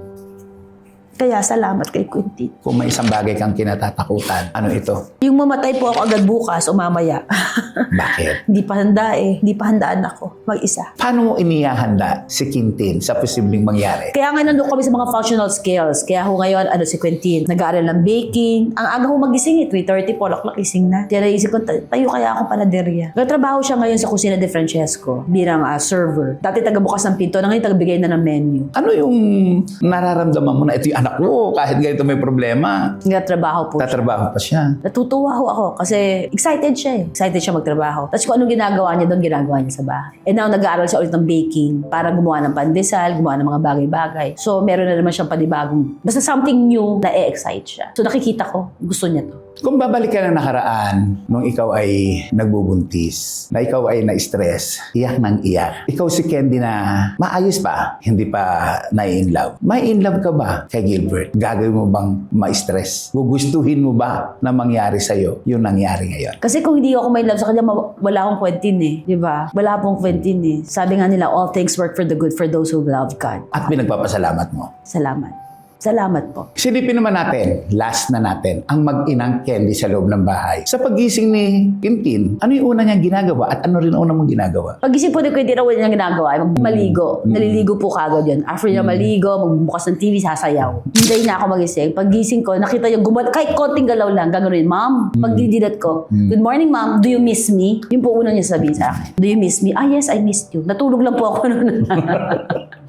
Kaya salamat kay Quintin. Kung may isang bagay kang kinatatakutan, ano ito? Yung mamatay po ako agad bukas o mamaya. Bakit? Hindi pa handa eh. Hindi pa handaan ako mag-isa. Paano mo inihahanda si Quintin sa posibleng mangyari? Kaya nga nandun kami sa mga functional skills. Kaya ho ngayon, si Quintin, nag-aaral ng baking. Ang aga ho magising 3:30, 4 o'clock gising na. Kaya naisip ko, tayo kaya ako panaderya. Nagtrabaho siya ngayon sa Kusina de Francesco bilang server. Dati tagabukas ng pinto, na ngayon tagabigay na ng menu. Ano yung nararamdaman mo na ito yung anak mo, kahit ganito may problema? Nagtrabaho po siya. Tatrabaho pa siya. Natutuwa ho ako kasi excited siya eh. Excited siya magtrabaho. Tapos kung anong ginagawa niya doon, ginagawa niya sa bahay. And now, nag-aaral siya ulit ng baking para gumawa ng pandesal, gumawa ng mga bagay-bagay. So, meron na naman siyang panibagong, basta something new na e-excite siya. So, nakikita ko, gusto niya to. Kung babalik ka ng nakaraan, nung ikaw ay nagbubuntis, na ikaw ay na-stress, iyak ng iyak. Ikaw si Candy na maayos pa, hindi pa na-in-love. May in-love ka ba kay Gilbert? Gagawin mo bang ma-stress? Gugustuhin mo ba na mangyari sa'yo yung nangyari ngayon? Kasi kung hindi ako may love sa kanya, wala akong Quintin eh. Diba? Wala akong Quintin eh. Sabi nga nila, all things work for the good for those who love God. At pinagpapasalamat mo. Salamat. Salamat po. Silipin naman natin, last na natin, ang mag-inang Candy sa loob ng bahay. Sa paggising ni Quintin, ano yung una niyang ginagawa at ano rin ang una mong ginagawa? Pagising po ni Quintin, wala niyang ginagawa. Maligo. Naliligo po kagad yun. After niya maligo, magbukas ng TV, sasayaw. Hindi na ako magising. Pagising ko, nakita yung kahit konting galaw lang, gagawin, Mom, pag didilat ko, Good morning, Mom. Do you miss me? Yun po una niya sabihin sa akin. Do you miss me? Ah, yes, I missed you. Natulog lang po ako noon.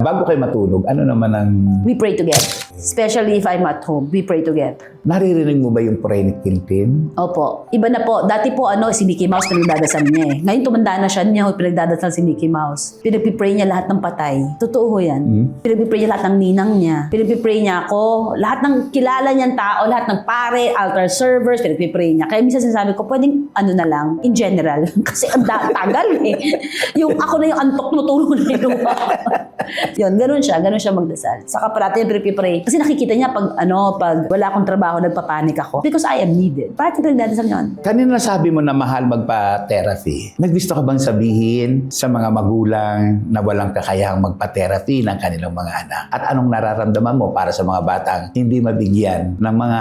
Bago kayo matulog, ano naman ang We pray together. Especially if I'm at home, we pray together. naririnig mo ba yung pray ni Quintin? Opo. Iba na po. Dati po, si Mickey Mouse pinagdadasal niya eh. Ngayon tumanda na siya, niya pinagdadasal si Mickey Mouse. Pinagpipray niya lahat ng patay. Totoo ho yan. Pinagpipray niya lahat ng ninang niya. Pinagpipray niya ako. Lahat ng kilala niyang tao, lahat ng pare, altar servers, pinagpipray niya. Kaya minsan sinasabi ko, pwedeng ano na lang, in general. Kasi ang tagal eh. Yung ako na yung antok, tuturo na yung yun, ganun siya magdasal. Saka parati yung pinagpipray. Kasi nakikita niya pag wala akong trabaho, nagpapanik ako. Because I am needed. Parati pinagdadasal yun. Kanina sabi mo na mahal magpa-therapy. May gusto ka bang sabihin sa mga magulang na walang kakayahang magpa-therapy ng kanilang mga anak? At anong nararamdaman mo para sa mga batang hindi mabigyan ng mga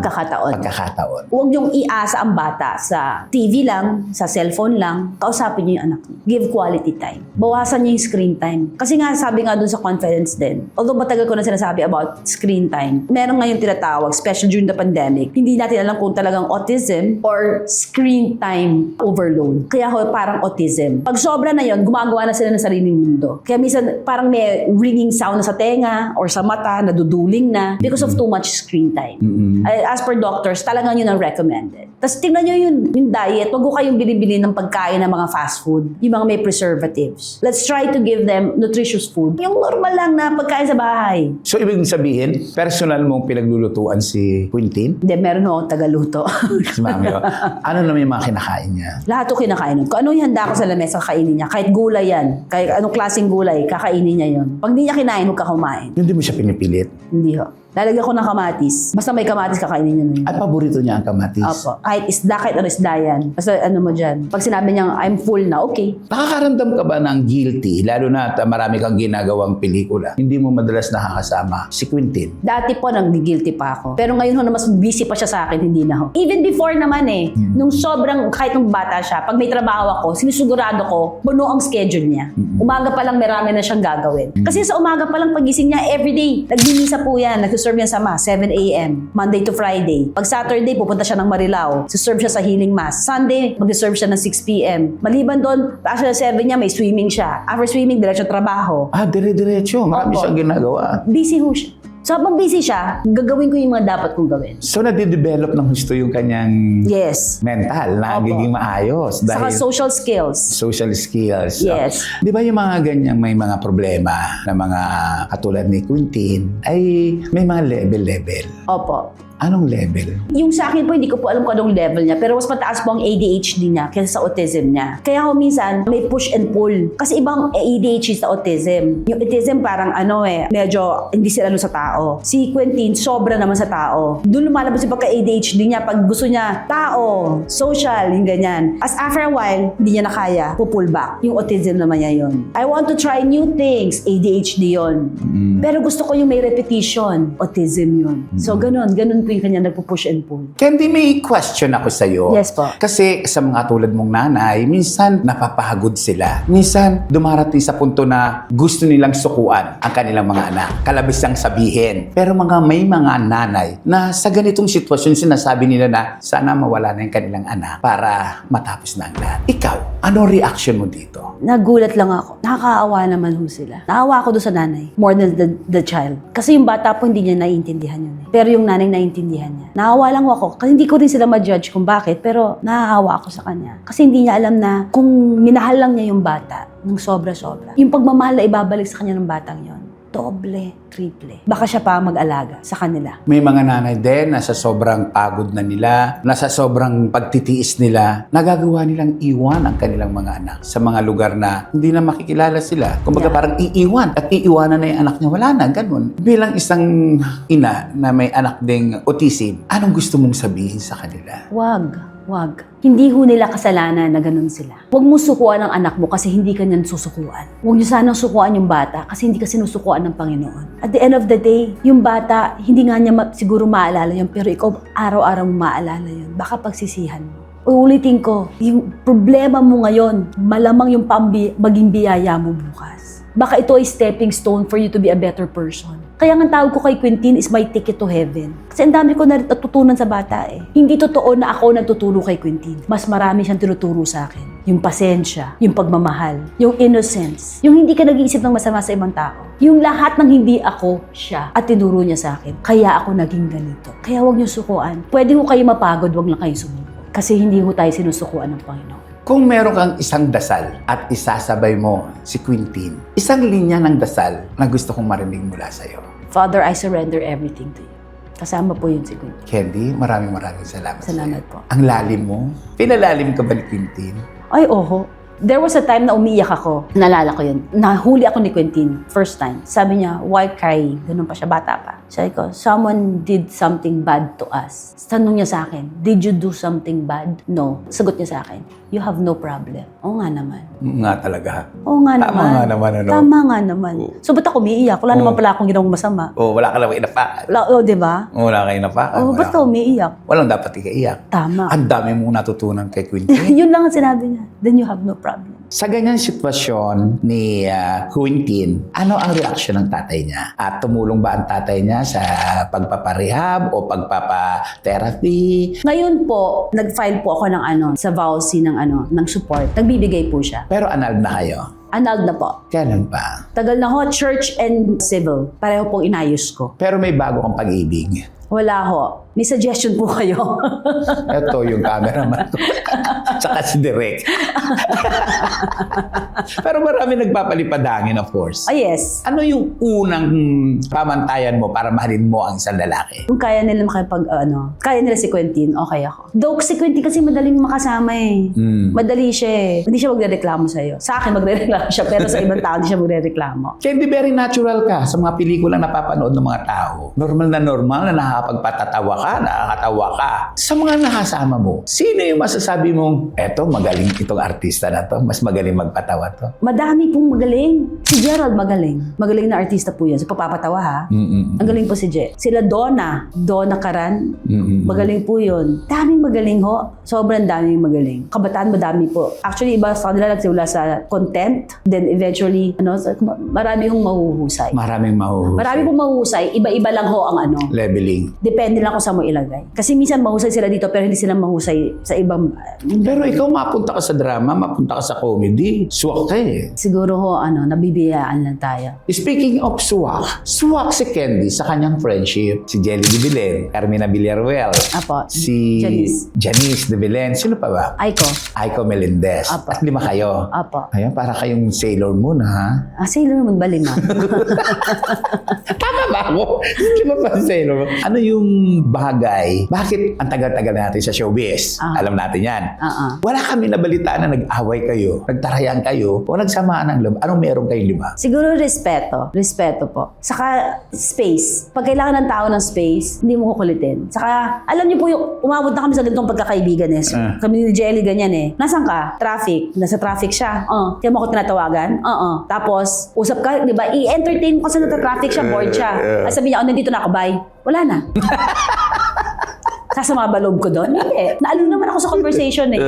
pagkakataon? Huwag niyong iasa ang bata sa TV lang, sa cellphone lang. Kausapin niyo yung anak niyo. Give quality time. Bawasan niyo yung screen time. Kasi nga, sabi nga dun sa conference din, although matagal ko na sinasabi about screen time, meron ngayon tinatawag, especially during the pandemic, hindi natin alam kung talagang autism or screen time overload. Kaya ho, parang autism. Pag sobra na yon, gumagawa na sila ng sariling mundo. Kaya minsan, parang may ringing sound na sa tenga or sa mata, naduduling na because of too much screen time. As per doctors, talagang yun ang recommended. Tapos tingnan nyo yung diet, wag ko kayong binibili ng pagkain ng mga fast food, yung mga may preservatives. Let's try to give them nutritious food. Yung normal lang na pagkain sa bahay. So, ibig sabihin, personal mong pinaglulutuan si Quintin? Hindi, meron akong tagaluto. Si Mami, ano naman yung mga kinakain niya? Lahat ko kinakain. Kung ano yung handa ko sa lamesa, kakainin niya. Kahit gulay yan. Kahit anong klaseng gulay, kakainin niya yon. Pag hindi niya kinain, huwag ka kumain. Hindi mo siya pinipilit? Hindi ho. Lalagyan ko ng kamatis. Basta may kamatis, kakainin niya na yun. At paborito niya ang kamatis? Opo. Kahit isda, kahit ano isda yan. Basta ano mo dyan. Pag sinabi niya, I'm full na, okay. Nakakaramdam ka ba ng guilty, lalo na at marami kang ginagawang pelikula? Hindi mo madalas nakakasama si Quintin? Dati po, nag-guilty pa ako. Pero ngayon ho, na mas busy pa siya sa akin, hindi na ho. Even before naman eh, nung sobrang, kahit nung bata siya, pag may trabaho ako, sinusigurado ko, buno ang schedule niya. Umaga pa lang, marami na siyang gagawin. Kasi sa umaga pa lang, pagising niya, everyday, nagmimisa po yan, nagsuserve yan sa Mass, 7 a.m., Monday to Friday. Pag Saturday, pupunta siya ng Marilao, suserve siya sa Healing Mass. Sunday, mag-serve siya ng 6 p.m. Maliban doon, after 7 niya, may swimming siya. After swimming, diretso trabaho. Dire-diretso. Marami Opo. siyang ginagawa. Busy ho siya. So, habang busy siya, gagawin ko yung mga dapat kong gawin. So, nadidevelop ng gusto yung kanyang Yes. mental na Opo. nagiging maayos. Saka Dahil social skills. social skills. Yes. Di ba yung mga ganyang may mga problema na mga katulad ni Quintin ay may mga level-level? Opo. Anong level? Yung sa akin po, hindi ko po alam kung anong level niya. Pero mas mataas po ang ADHD niya kaysa sa autism niya. Kaya ho minsan, may push and pull. Kasi ibang ADHD sa autism. Yung autism parang medyo hindi sila sa tao. Si Quintin, sobra naman sa tao. Doon lumalabas yung pagka-ADHD niya. Pag gusto niya, tao, social, yung ganyan. As after a while, hindi niya na kaya, pull back. Yung autism naman niya yun. I want to try new things. ADHD yun. Pero gusto ko yung may repetition. Autism yun. So, ganun po yung kanya nagpo-push and pull. Candy, may question ako sa'yo. Yes po. Kasi sa mga tulad mong nanay, minsan napapahagod sila. Minsan dumarating sa punto na gusto nilang sukuan ang kanilang mga anak. Kalabis ang sabihin. Pero may mga nanay na sa ganitong sitwasyon sinasabi nila na sana mawala na yung kanilang anak para matapos na ang lahat. Ikaw, anong reaction mo dito? Nagulat lang ako. Nakakaawa naman ho sila. Naawa ako doon sa nanay. More than the child. Kasi yung bata po hindi niya naiintindihan yun. Pero yung nanay naiintindihan niya. Naawa lang ako. Kasi hindi ko rin sila ma-judge kung bakit. Pero nakakaawa ako sa kanya. Kasi hindi niya alam na kung minahal lang niya yung bata ng sobra-sobra. Yung pagmamahal na ibabalik sa kanya ng batang yon, doble, triple. Baka siya pa mag-alaga sa kanila. May mga nanay din na sa sobrang pagod na nila, na sa sobrang pagtitiis nila, nagagawa nilang iwan ang kanilang mga anak sa mga lugar na hindi na makikilala sila. Kumbaga parang iiwan at iiwanan na yung anak niya. Wala na, ganun. Bilang isang ina na may anak ding autism, anong gusto mong sabihin sa kanila? Wag. Hindi ho nila kasalanan na ganun sila. Huwag mo sukuan ang anak mo kasi hindi ka niyan susukuan. Huwag niyo sanang sukuan yung bata kasi hindi ka sinusukuan ng Panginoon. At the end of the day, yung bata, hindi nga niya siguro maalala yun, pero ikaw araw-araw mo maalala yun. Baka pagsisihan mo. Uulitin ko, yung problema mo ngayon, malamang yung maging biyaya mo bukas. Baka ito ay stepping stone for you to be a better person. Kaya ang tawag ko kay Quintin is my ticket to heaven. Kasi ang dami ko na natutunan sa bata eh. Hindi totoo na ako nagtuturo kay Quintin. Mas marami siyang tinuturo sa akin. yung pasensya, yung pagmamahal, yung innocence, yung hindi ka nag-iisip ng masama sa ibang tao. Yung lahat ng hindi ako, siya. At tinuro niya sa akin. Kaya ako naging ganito. Kaya huwag niyo sukuan. Pwede ho kayo mapagod, huwag lang kayo sumuko. Kasi hindi ho tayo sinusukuan ng Panginoon. Kung meron kang isang dasal at isasabay mo si Quintin, isang linya ng dasal na gusto kong marinig mula sa'yo. Father, I surrender everything to you. Kasama po yun si Quintin. Candy, maraming salamat. Salamat sa'yo. po. Ang lalim mo. Pinalalim ka ba ni Quintin? Ay, oho. There was a time na umiiyak ako. Nalala ko yun. Nahuli ako ni Quintin. First time. Sabi niya, why crying? Ganun pa siya, bata pa. Sabi ko, someone did something bad to us. Tanong niya sa akin, did you do something bad? No. Sagot niya sa akin, you have no problem. Oo nga naman. Nga talaga. Oo nga Tama naman. nga naman, ano? Tama nga naman. So, ba't ako umiiyak? Wala naman pala akong ginawang masama. Wala ka lang inapakan. Di ba? Wala ka inapakan. Ba't ka umiiyak? Walang dapat ikaiyak. Tama. Ang dami mong natutunan kay Quintin. Yun lang ang sinabi niya. Then you have no problem. Sa ganyang sitwasyon ni Quintin, ano ang reaksyon ng tatay niya? At tumulong ba ang tatay niya sa pagpaparehab o pagpapatherapy? Ngayon po, nag-file po ako ng sa VAUSI ng support. Nagbibigay po siya. Pero annulled na kayo? Annulled na po. Kailan pa? Tagal na ho, church and civil. Pareho pong inayos ko. Pero may bago kang pag-ibig. Wala ho. May suggestion po kayo. Ito yung cameraman ko. Tsaka si Direk. Pero marami nagpapalipadangin, of course. Oh yes. Ano yung unang pamantayan mo para mahalin mo ang isang lalaki? Kung kaya nila kaya nila si Quintin, okay ako. Though si Quintin kasi madaling makasama eh. Madali siya eh. Hindi siya magrereklamo sa'yo. Sa akin magrereklamo siya, pero sa ibang tao hindi siya magrereklamo. Candy, very natural ka sa mga pelikulang napapanood ng mga tao. Normal na nakakapagpatatawa ka, nakakatawa ka. Sa mga nakasama mo, sino yung masasabi mong, eto, magaling itong artista na to, mas magaling magpatawa to? Madami pong magaling. Si Gerald magaling. Magaling na artista po yan. So papapatawa ha. Ang galing po si Je. Sila Donna Karan. Magaling po yun. Daming magaling ho. Sobrang daming magaling. Kabataan madami po. Actually, iba sa kanila nagsimula sa content. Then eventually, marami hong mahuhusay. Maraming mahuhusay. Marami pong mahuhusay. Iba-iba lang ho ang Leveling. Depende lang kung saan mo ilagay. Kasi minsan mahusay sila dito pero hindi sila mahusay sa ibang... Pero ikaw mapunta ka sa drama, mapunta ka sa comedy. Swak ka eh. Siguro ho, nabibiyaan lang tayo. Speaking of swak si Candy sa kanyang friendship. Si Jelly de Belen, Carmina Villaruel, Apo. si Janice de Belen, sino pa ba? Aiko Melendez. Apo. At 5 kayo. Apo. Ayun, para kayong Sailor Moon, ha? Sailor Moon ba 5? Tama ba ako? Di ba pa Sailor Moon? Ano yung bagay? Bakit ang tagal-tagal natin sa showbiz? Alam natin yan. Wala kami nabalitaan na nag-away kayo, nagtarayan kayo, o nagsamaan ng loob. Anong meron kayong 5? Siguro respeto. Respeto po. Saka space. Pag kailangan ng tao ng space, hindi mo kukulitin. Saka, alam niyo po yung umabot na kami sa ganitong pagkakaibigan eh. Kami ni Jelly ganyan eh. Nasaan ka? Traffic. Nasa traffic siya. Kaya mo ako tinatawagan? Tapos, usap ka, di ba? I-entertain mo kasi nata-traffic siya, bored siya. At sabi niya, nandito na ako, bye. Wala na. Sasama ba loob ko doon? Hindi. Naalun naman ako sa conversation eh.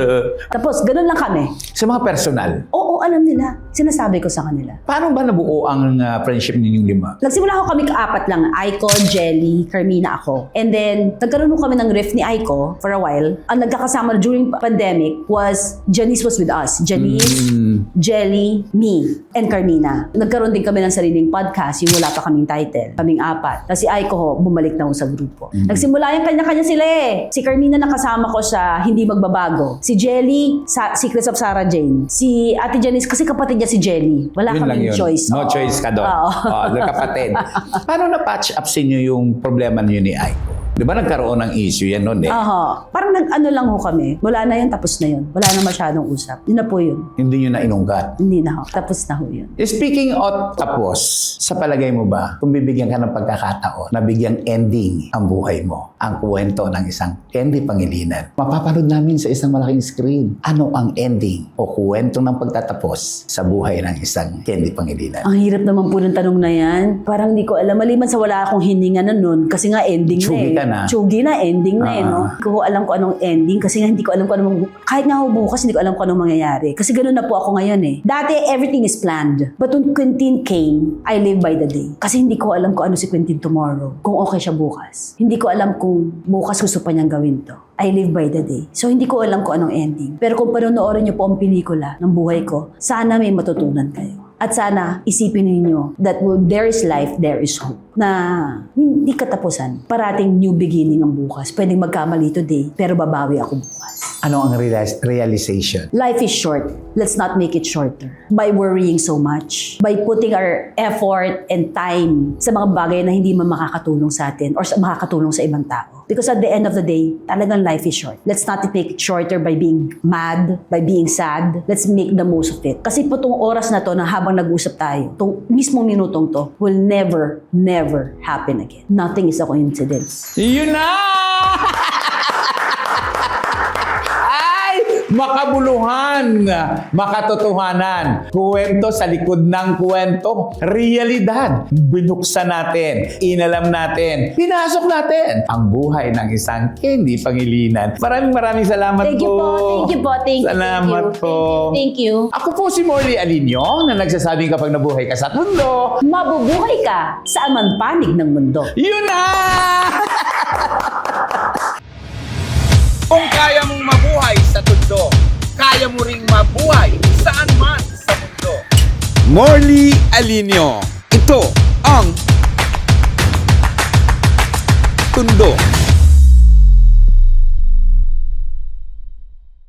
Tapos, ganun lang kami. Sa mga personal. Oo, alam nila. Sinasabi ko sa kanila. Paano ba nabuo ang friendship ninyong 5? Nagsimula ako kami kaapat lang. Aiko, Jelly, Carmina, ako. And then, nagkaroon kami ng riff ni Aiko for a while. Ang nagkakasama during pandemic was, Janice was with us. Janice, Jelly, me, and Carmina. Nagkaroon din kami ng sariling podcast, yung wala pa kaming title. Kaming 4. Tapos si Aiko ho, bumalik na ho sa grupo. Nagsimula yung kanya-kanya sila eh. Si Carmina nakasama ko sa Hindi Magbabago. Si Jelly, Secrets of Sarah Jane. Si Ate Janice, kasi kapatid niya si Jelly. Wala Yun kaming choice. No choice ka doon. Kapatid. Paano na-patch up sa inyo yung problema niyo ni Aiko? Di ba nagkaroon ng issue yan noon eh? Parang lang ho kami. Wala na yun, tapos na yun. Wala na masyadong usap. Yun na po yun. Hindi nyo na inungkat. Hindi na ho. Tapos na ho yun. Speaking of tapos, sa palagay mo ba, kung bibigyan ka ng pagkakataon, nabigyan ending ang buhay mo, ang kwento ng isang Candy Pangilinan, mapapanood namin sa isang malaking screen. Ano ang ending o kwento ng pagtatapos sa buhay ng isang Candy Pangilinan? Ang hirap naman po ng tanong na yan. Parang hindi ko alam. Maliban sa wala akong hininga na nun, kasi nga ending Chubi na eh. ka ka na. Chugi na, ending na no? Hindi ko alam kung anong ending kasi nga hindi ko alam kung anong, kahit nga ho bukas, hindi ko alam kung anong mangyayari. Kasi ganoon na po ako ngayon eh. Dati, everything is planned. But when Quentin came, I live by the day. Kasi hindi ko alam kung ano si Quentin tomorrow. Kung okay siya bukas. Hindi ko alam kung bukas gusto pa niyang gawin to. I live by the day. So, hindi ko alam kung anong ending. Pero kung panonoorin niyo po ang pelikula ng buhay ko, sana may matutunan kayo. At sana, isipin ninyo that when there is life, there is hope. Na hindi katapusan. Parating new beginning ang bukas. Pwedeng magkamali today, pero babawi ako bukas. Ano ang realization? Life is short. Let's not make it shorter. By worrying so much. By putting our effort and time sa mga bagay na hindi man makakatulong sa atin or makakatulong sa ibang tao. Because at the end of the day, talagang life is short. Let's not make it shorter by being mad, by being sad. Let's make the most of it. Kasi po itong oras na to na habang nag-usap tayo, itong mismong minutong to will never happen again. Nothing is a coincidence. Yun na! Makabuluhan, makatotohanan, kwento sa likod ng kwento, realidad, binuksan natin, inalam natin, pinasok natin ang buhay ng isang Candy Pangilinan. Maraming salamat Thank you po. Salamat po. Thank you. Ako po si Morley Alinio na nagsasabing kapag nabuhay ka sa mundo, Mabubuhay ka sa aman panig ng mundo. yun na! Kung kaya mong mabuhay sa tundo, kaya mo ring mabuhay saan man sa mundo. Morley Alinio. Ito ang Tundo.